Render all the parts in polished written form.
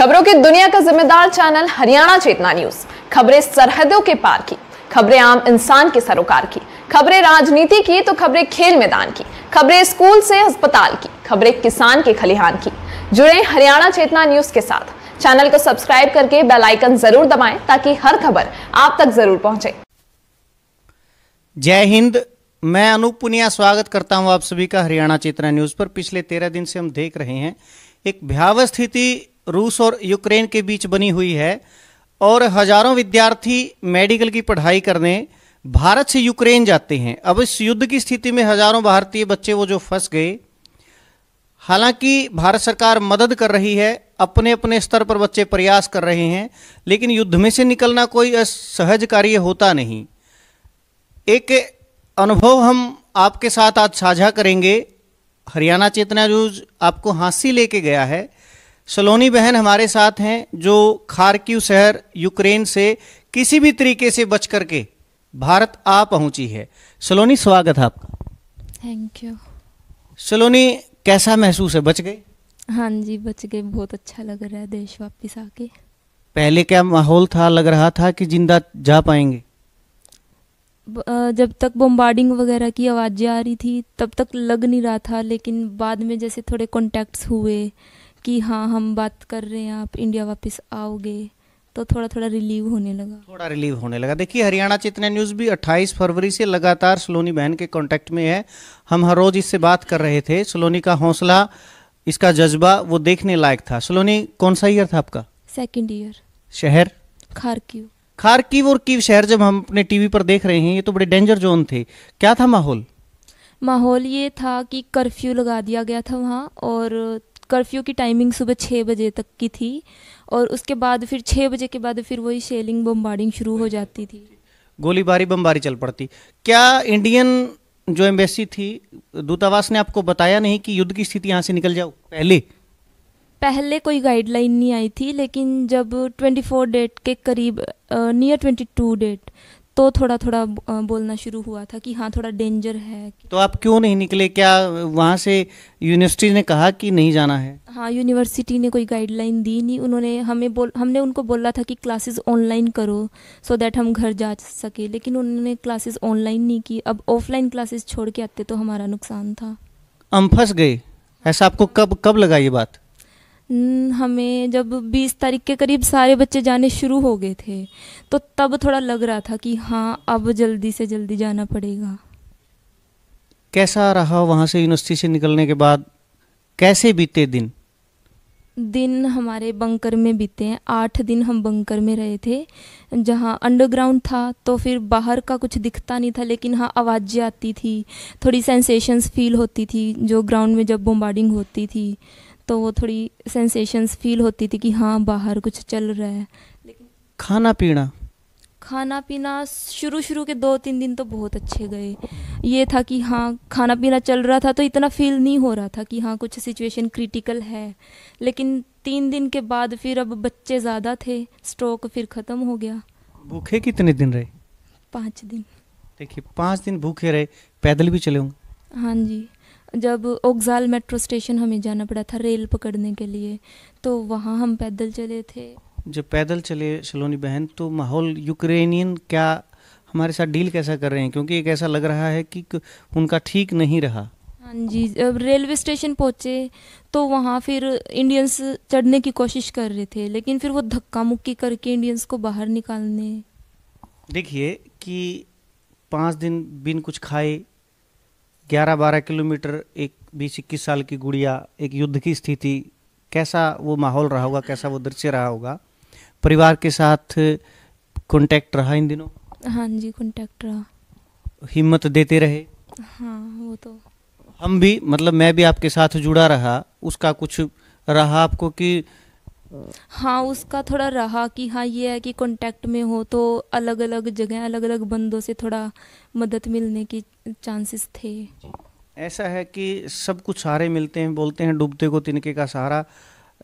खबरों की दुनिया का जिम्मेदार चैनल हरियाणा चेतना न्यूज। खबरें सरहदों के पार की, खबरें आम इंसान के सरोकार की, खबरें राजनीति की तो खबरें खेल मैदान की, खबरें स्कूल से अस्पताल की, खबरें किसान के खलिहान की। जुड़े हरियाणा चेतना न्यूज के साथ। चैनल को सब्सक्राइब करके बेल आइकन जरूर दबाएं ताकि हर खबर आप तक जरूर पहुंचे। जय हिंद। मैं अनूप पुनिया स्वागत करता हूं आप सभी का हरियाणा चेतना न्यूज पर। पिछले 13 दिन से हम देख रहे हैं एक भयावह स्थिति रूस और यूक्रेन के बीच बनी हुई है और हजारों विद्यार्थी मेडिकल की पढ़ाई करने भारत से यूक्रेन जाते हैं। अब इस युद्ध की स्थिति में हजारों भारतीय बच्चे वो जो फंस गए, हालांकि भारत सरकार मदद कर रही है, अपने अपने स्तर पर बच्चे प्रयास कर रहे हैं, लेकिन युद्ध में से निकलना कोई सहज कार्य होता नहीं। एक अनुभव हम आपके साथ आज साझा करेंगे। हरियाणा चेतना न्यूज आपको हांसी लेके गया है। सलोनी बहन हमारे साथ हैं जो खार्किव शहर यूक्रेन से किसी भी तरीके से बच करके भारत आ पहुंची है। सलोनी, स्वागत है आपका। Thank you. सलोनी, कैसा महसूस है, बच गए? हाँ जी, बच गए। बहुत अच्छा लग रहा है देश वापस आके। पहले क्या माहौल था, लग रहा था कि जिंदा जा पाएंगे? जब तक बम्बार्डिंग वगैरह की आवाज़ें आ रही थी तब तक लग नहीं रहा था, लेकिन बाद में जैसे थोड़े कॉन्टैक्ट्स हुए कि हाँ हम बात कर रहे हैं, आप इंडिया वापस आओगे, तो थोड़ा थोड़ा रिलीव होने लगा। देखिए, हरियाणा चेतना न्यूज़ भी 28 फरवरी से लगातार सलोनी बहन के कांटेक्ट में है। हम हर रोज़ इससे बात कर रहे थे। सलोनी का हौसला, इसका जज्बा वो देखने लायक था। सलोनी, कौन सा ईयर था आपका? Second year. शहर? खार्किव और कीव शहर जब हम अपने टीवी पर देख रहे हैं, ये तो बड़े डेंजर जोन थे। क्या था माहौल? ये था कि कर्फ्यू लगा दिया गया था वहाँ, और कर्फ्यू की टाइमिंग सुबह 6 बजे तक की थी, और उसके बाद फिर 6 बजे के बाद फिर वही शेलिंग बम्बार्डिंग शुरू हो जाती थी। गोलीबारी बमबारी चल पड़ती। क्या इंडियन जो एम्बेसी थी, दूतावास ने आपको बताया नहीं कि युद्ध की स्थिति यहाँ से निकल जाओ? पहले कोई गाइडलाइन नहीं आई थी, लेकिन जब 24 डेट के करीब, नियर 22 डेट, तो थोड़ा थोड़ा बोलना शुरू हुआ था कि हाँ थोड़ा डेंजर है। तो आप क्यों नहीं निकले? क्या वहाँ से यूनिवर्सिटी ने कहा कि नहीं जाना है? हाँ, यूनिवर्सिटी ने कोई गाइडलाइन दी नहीं। उन्होंने हमने उनको बोला था कि क्लासेस ऑनलाइन करो सो दैट हम घर जा सके, लेकिन उन्होंने क्लासेस ऑनलाइन नहीं की। अब ऑफलाइन क्लासेस छोड़ के आते तो हमारा नुकसान था। हम फंस गए, ऐसा आपको कब लगा ये बात? हमें जब 20 तारीख के करीब सारे बच्चे जाने शुरू हो गए थे, तो तब थोड़ा लग रहा था कि हाँ अब जल्दी से जल्दी जाना पड़ेगा। कैसा रहा वहाँ से यूनिवर्सिटी से निकलने के बाद? कैसे बीते दिन हमारे बंकर में बीते हैं। 8 दिन हम बंकर में रहे थे, जहाँ अंडरग्राउंड था, तो फिर बाहर का कुछ दिखता नहीं था, लेकिन हाँ आवाज़ें आती थी, थोड़ी सेंसेशंस फील होती थी। जो ग्राउंड में जब बम्बार्डिंग होती थी तो वो थोड़ी सेंसेशंस फील होती थी कि हाँ बाहर कुछ चल रहा है। लेकिन खाना पीना शुरू के 2-3 दिन तो बहुत अच्छे गए। ये था कि हाँ खाना पीना चल रहा था, तो इतना फील नहीं हो रहा था कि हाँ कुछ सिचुएशन क्रिटिकल है। लेकिन 3 दिन के बाद फिर अब बच्चे ज़्यादा थे, स्टॉक फिर ख़त्म हो गया। भूखे कितने दिन रहे? 5 दिन। देखिए, 5 दिन भूखे रहे। पैदल भी चले होंगे? हाँ जी। जब ओक्साल मेट्रो स्टेशन हमें जाना पड़ा था रेल पकड़ने के लिए, तो वहाँ हम पैदल चले थे। जब पैदल चले सलोनी बहन, तो माहौल यूक्रेनियन क्या हमारे साथ डील कैसा कर रहे हैं? क्योंकि एक ऐसा लग रहा है कि उनका ठीक नहीं रहा। हाँ जी, जब रेलवे स्टेशन पहुँचे तो वहाँ फिर इंडियंस चढ़ने की कोशिश कर रहे थे, लेकिन फिर वो धक्का मुक्की करके इंडियंस को बाहर निकालने। देखिए कि 5 दिन बिन कुछ खाए, 11-12 किलोमीटर, एक 20-21 साल की गुड़िया, एक युद्ध की स्थिति, कैसा वो माहौल रहा होगा, कैसा वो दृश्य रहा होगा? परिवार के साथ कांटेक्ट रहा इन दिनों? हाँ जी, कांटेक्ट रहा। हिम्मत देते रहे? हाँ, वो तो हम भी, मतलब मैं भी आपके साथ जुड़ा रहा। उसका कुछ रहा आपको कि? हाँ, उसका थोड़ा रहा कि हाँ ये है कि कांटेक्ट में हो तो अलग अलग जगह अलग अलग बंदों से थोड़ा मदद मिलने की चांसेस थे। ऐसा है कि सब कुछ सहारे मिलते हैं, बोलते हैं डूबते को तिनके का सहारा।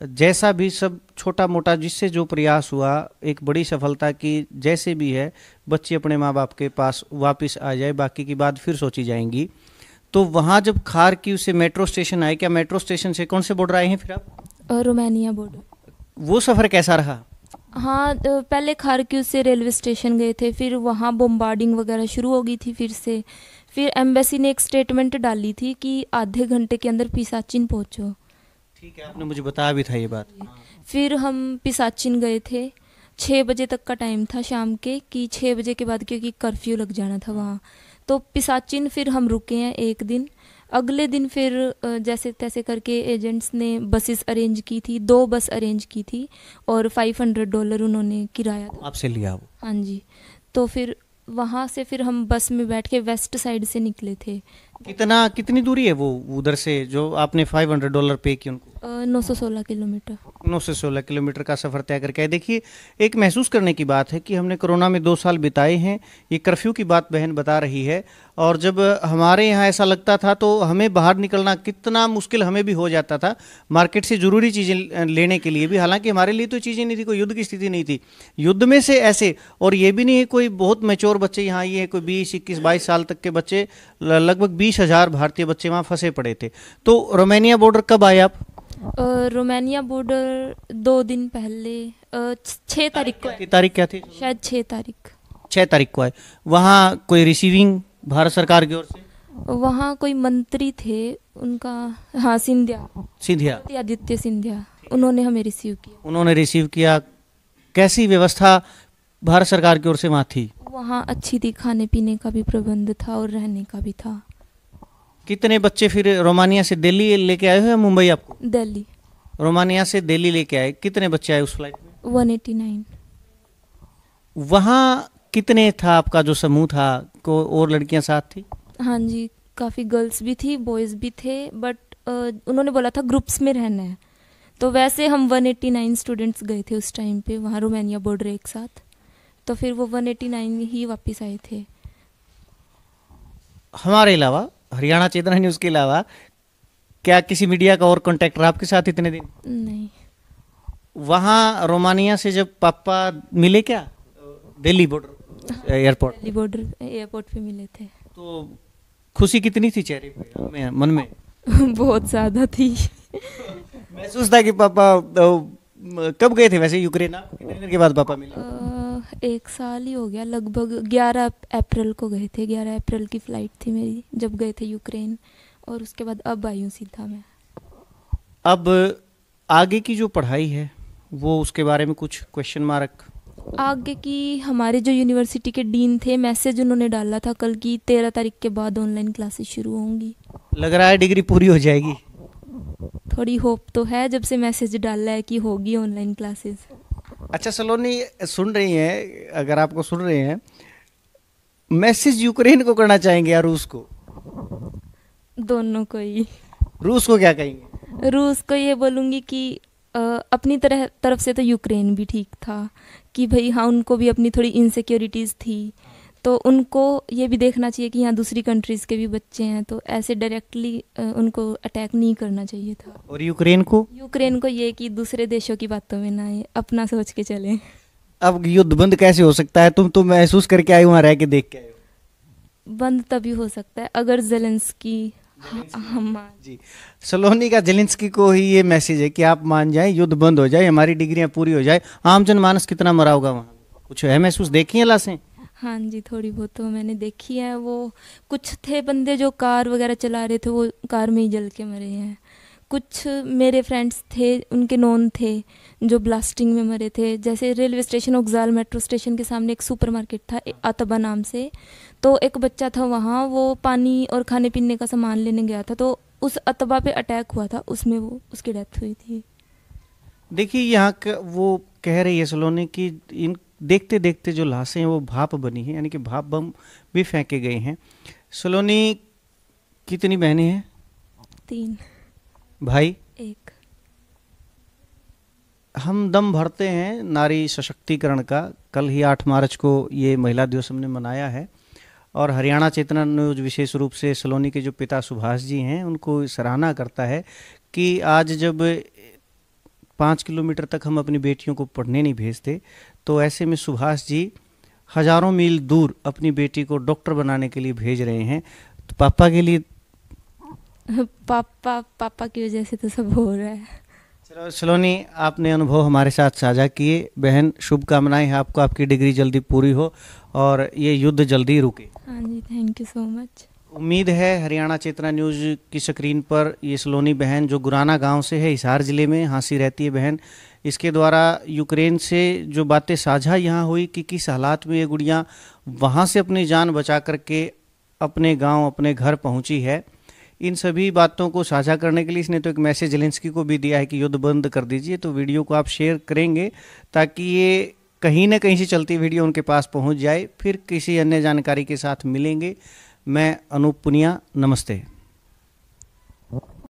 जैसा भी सब छोटा मोटा जिससे जो प्रयास हुआ, एक बड़ी सफलता की जैसे भी है, बच्चे अपने माँ बाप के पास वापस आ जाए, बाकी की बात फिर सोची जाएंगी। तो वहाँ जब खार्किव से मेट्रो स्टेशन आए, क्या मेट्रो स्टेशन से कौन से बॉर्डर आए हैं फिर आप? Romania border. वो सफ़र कैसा रहा? हाँ, पहले खारक्यू से रेलवे स्टेशन गए थे, फिर वहाँ बम्बार्डिंग वगैरह शुरू हो गई थी फिर से। फिर एम्बेसी ने एक स्टेटमेंट डाली थी कि आधे घंटे के अंदर पिसाचिन पहुँचो। ठीक है, आपने मुझे बताया भी था ये बात। फिर हम पिसाचिन गए थे, 6 बजे तक का टाइम था शाम के, कि 6 बजे के बाद क्योंकि कर्फ्यू लग जाना था वहाँ। तो पिसाचिन फिर हम रुके हैं एक दिन। अगले दिन फिर जैसे तैसे करके एजेंट्स ने बसेस अरेंज की थी, 2 बस अरेंज की थी और $500 उन्होंने किराया था। आपसे लिया वो? हाँ जी। तो फिर वहाँ से फिर हम बस में बैठ के वेस्ट साइड से निकले थे। कितनी दूरी है वो उधर से जो आपने $500 पे किए उनको? 916 किलोमीटर। 9 से 16 किलोमीटर का सफ़र तय करके आए। देखिए, एक महसूस करने की बात है कि हमने कोरोना में 2 साल बिताए हैं। ये कर्फ्यू की बात बहन बता रही है, और जब हमारे यहाँ ऐसा लगता था तो हमें बाहर निकलना कितना मुश्किल हमें भी हो जाता था, मार्केट से ज़रूरी चीज़ें लेने के लिए भी। हालांकि हमारे लिए तो चीज़ें नहीं थी, कोई युद्ध की स्थिति नहीं थी। युद्ध में से ऐसे, और ये भी नहीं है कोई बहुत मैच्योर बच्चे यहाँ ये कोई 20, 21, 22 साल तक के बच्चे, लगभग 20,000 भारतीय बच्चे वहाँ फंसे पड़े थे। तो रोमानिया बॉर्डर कब आए आप? रोमानिया बॉर्डर 2 दिन पहले, 6 तारीख को आए। तारीख क्या थी? शायद 6 तारीख। 6 तारीख को आए। वहाँ कोई रिसीविंग भारत सरकार की ओर से? वहाँ कोई मंत्री थे उनका, हाँ, सिंधिया, आदित्य सिंधिया, उन्होंने हमें रिसीव किया। उन्होंने रिसीव किया। कैसी व्यवस्था भारत सरकार की ओर से वहाँ थी? वहाँ अच्छी थी, खाने पीने का भी प्रबंध था और रहने का भी था। कितने बच्चे फिर रोमानिया से दिल्ली लेके आए हो या मुंबई? आपको दिल्ली। रोमानिया से दिल्ली लेके आए। कितने बच्चे आए उस फ्लाइट में? 189। वहाँ कितने था आपका जो समूह था, को और लड़कियां साथ थी? हाँ जी, काफ़ी गर्ल्स भी थी, बॉयज़ भी थे, बट उन्होंने बोला था ग्रुप्स में रहना है। तो वैसे हम 189 स्टूडेंट्स गए थे उस टाइम पे वहाँ रोमानिया बॉर्डर एक साथ। तो फिर वो 189 ही वापस आए थे। हमारे अलावा, हरियाणा चेतना न्यूज़ के अलावा, क्या किसी मीडिया का और कॉन्टैक्ट रहा आपके साथ इतने दिन? नहीं। वहाँ रोमानिया से जब पापा मिले क्या Delhi border airport? Delhi border airport पे मिले थे। तो खुशी कितनी थी चेहरे पे, मन में? बहुत ज़्यादा थी। महसूस था कि पापा कब गए थे वैसे यूक्रेन? आप कितने दिन के बाद पापा मिले? 1 साल ही हो गया, लगभग 11 अप्रैल को गए थे। 11 अप्रैल की फ़्लाइट थी मेरी जब गए थे यूक्रेन, और उसके बाद अब आई हूँ सीधा मैं। अब आगे की जो पढ़ाई है वो, उसके बारे में कुछ क्वेश्चन मार्क? आगे की, हमारे जो यूनिवर्सिटी के डीन थे, मैसेज उन्होंने डाला था कल की 13 तारीख के बाद ऑनलाइन क्लासेस शुरू होंगी। लग रहा है डिग्री पूरी हो जाएगी? थोड़ी होप तो है जब से मैसेज डाला है कि होगी ऑनलाइन क्लासेस। अच्छा, सलोनी सुन रही हैं, अगर आपको सुन रहे हैं, मैसेज यूक्रेन को करना चाहेंगे या रूस को? दोनों को ही। रूस को क्या कहेंगे? रूस को ये बोलूँगी कि अपनी तरफ से तो यूक्रेन भी ठीक था कि भाई हाँ, उनको भी अपनी थोड़ी इनसिक्योरिटीज़ थी, तो उनको ये भी देखना चाहिए कि यहाँ दूसरी कंट्रीज़ के भी बच्चे हैं, तो ऐसे डायरेक्टली उनको अटैक नहीं करना चाहिए था। और यूक्रेन को? यूक्रेन को ये कि दूसरे देशों की बातों में ना आए, अपना सोच के चलें। अब युद्ध बंद कैसे हो सकता है? तुम तो महसूस करके आए, वहाँ रह के देख के आए हो। बंद तभी हो सकता है अगर ज़ेलेंस्की हम जी। सलोनी का जेलेंस्की को ही ये मैसेज है कि आप मान जाएं, युद्ध बंद हो जाए, हमारी डिग्रियां पूरी हो जाए। आम जनमानस कितना मरा होगा वहाँ? कुछ है महसूस? देखी है लाशें? हाँ जी, थोड़ी बहुत तो मैंने देखी है। वो कुछ थे बंदे जो कार वगैरह चला रहे थे, वो कार में ही जल के मरे हैं। कुछ मेरे फ्रेंड्स थे, उनके नॉन थे जो ब्लास्टिंग में मरे थे। जैसे रेलवे स्टेशन ओक्जाल मेट्रो स्टेशन के सामने एक सुपरमार्केट था अतबा नाम से, तो एक बच्चा था वहाँ, वो पानी और खाने पीने का सामान लेने गया था, तो उस अतबा पे अटैक हुआ था, उसमें वो उसकी डेथ हुई थी। देखिए, यहाँ वो कह रही है सलोनी कि इन देखते देखते जो लाशें हैं वो भाप बनी है, यानी कि भाप बम भी फेंके गए हैं। सलोनी, कितनी बहनें हैं? 3। भाई? 1। हम दम भरते हैं नारी सशक्तिकरण का। कल ही 8 मार्च को ये महिला दिवस हमने मनाया है, और हरियाणा चेतना न्यूज विशेष रूप से सलोनी के जो पिता सुभाष जी हैं उनको सराहना करता है कि आज जब 5 किलोमीटर तक हम अपनी बेटियों को पढ़ने नहीं भेजते, तो ऐसे में सुभाष जी हजारों मील दूर अपनी बेटी को डॉक्टर बनाने के लिए भेज रहे हैं। तो पापा के लिए? पापा की वजह से तो सब हो रहा है। चलो सलोनी, आपने अनुभव हमारे साथ साझा किए। बहन, शुभकामनाएं हैं आपको, आपकी डिग्री जल्दी पूरी हो और ये युद्ध जल्दी रुके। हाँ जी, थैंक यू सो मच। उम्मीद है हरियाणा चेतना न्यूज़ की स्क्रीन पर ये सलोनी बहन, जो गुराना गांव से है, हिसार ज़िले में हांसी रहती है बहन, इसके द्वारा यूक्रेन से जो बातें साझा यहाँ हुई कि किस हालात में ये गुड़िया वहाँ से अपनी जान बचा करके अपने गांव, अपने घर पहुँची है, इन सभी बातों को साझा करने के लिए इसने तो एक मैसेज ज़ेलेंस्की को भी दिया है कि युद्ध बंद कर दीजिए। तो वीडियो को आप शेयर करेंगे ताकि ये कहीं ना कहीं से चलती वीडियो उनके पास पहुंच जाए। फिर किसी अन्य जानकारी के साथ मिलेंगे। मैं अनूप पुनिया, नमस्ते।